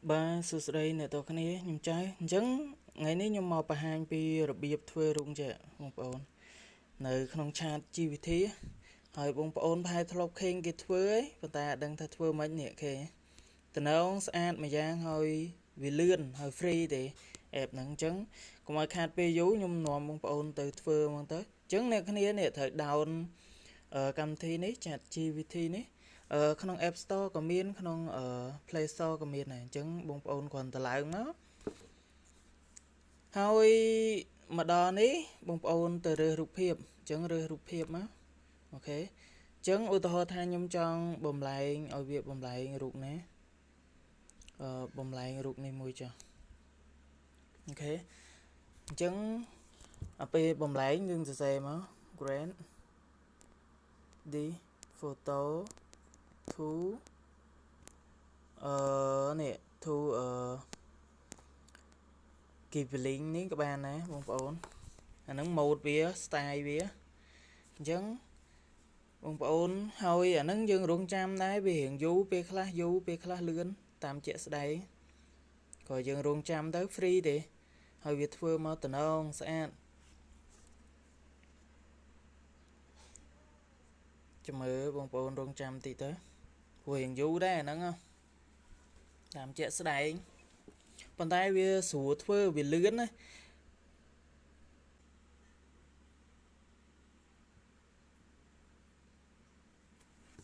Ba sự đây nè tao cái này nhung trái chẳng ngày nay nhung màu bà hàng pi rồi bị thuê rung chè bông ôn nơi không chat chi vì thế hỏi bông ôn hai thlop khen cái thuê ấy và ta đang thay thuê mấy nhẹ khe từ nào ăn mà giang hồi vì lươn hồi free thì ép nặng trứng còn mà khát pe dú nhung nòm bông ôn từ thuê mang tới trứng này cái này nè thời down cầm thi ní chat GPT ní không App Store ក៏មានក្នុង Play Store ក៏មានដែរអញ្ចឹងបងប្អូនគ្រាន់តែឡើងមកហើយមកដល់នេះបងប្អូនទៅរើសរូបភាពអញ្ចឹងរើសរូបភាពមកអូខេអញ្ចឹងឧទាហរណ៍ថាខ្ញុំចង់បំលែងឲ្យវាបំលែងរូបណាបំលែងរូបនេះមួយចុះអូខេអញ្ចឹងពេលបំលែងយើងសរសេរមក grant the photo to នេះ to Keyblink នេះក៏បានដែរបងប្អូនអាហ្នឹង mode វា style វាអញ្ចឹងបងប្អូនហើយអាហ្នឹងយើងរងចាំដែរវារៀងយូរពេលខ្លះលឿនតាមជាក់ស្ដែងក៏យើងរងចាំទៅ free ទេហើយវាធ្វើមកតំណងស្អាតចាំមើលបងប្អូនរងចាំតិចទៅព្រោះរៀងយូរដែរអាហ្នឹងតាមជាក់ស្ដែងប៉ុន្តែវាស្រួលធ្វើវាលឿនណា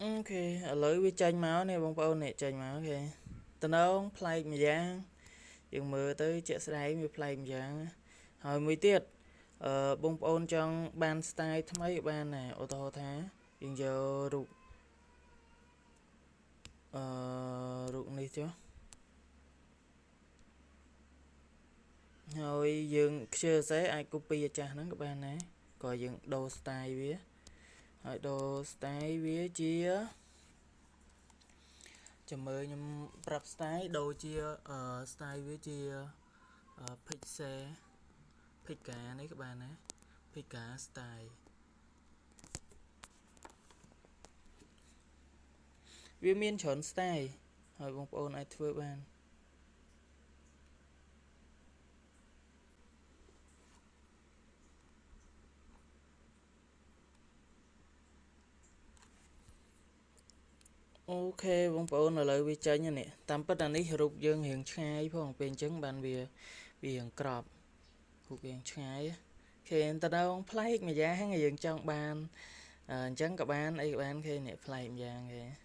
អូខេឥឡូវវាចេញមកនេះបងប្អូននេះចេញមកអូខេតំណងប្លែកម្យ៉ាងយើងមើលទៅជាក់ស្ដែងវាប្លែកម្យ៉ាងហើយមួយទៀតបងប្អូនចង់បាន style ថ្មីបានណាឧទាហរណ៍ថាយើងយករូបនេះចុះហើយយើងខ្ជិលសេអាច copy អាចាស់ហ្នឹងក៏បានដែរក៏យើងដូរ style វាហើយដូរ style វាជាចាំមើលខ្ញុំប្រាប់ style ដូរជា style វាជា pixel នេះក៏បានដែរ pixel style វាមានច្រើន style ហើយបងប្អូនអាចធ្វើបានអូខេបងប្អូនឥឡូវវាចេញនេះតាមពិតអានេះរូបយើងរៀងឆ្ងាយផងពេលអញ្ចឹងបានវារៀងក្របរូបរៀងឆ្ងាយគេតដងប្លែកម្យ៉ាងយើងចង់បានអញ្ចឹងក៏បានអីក៏បានគេនេះប្លែកម្យ៉ាងគេ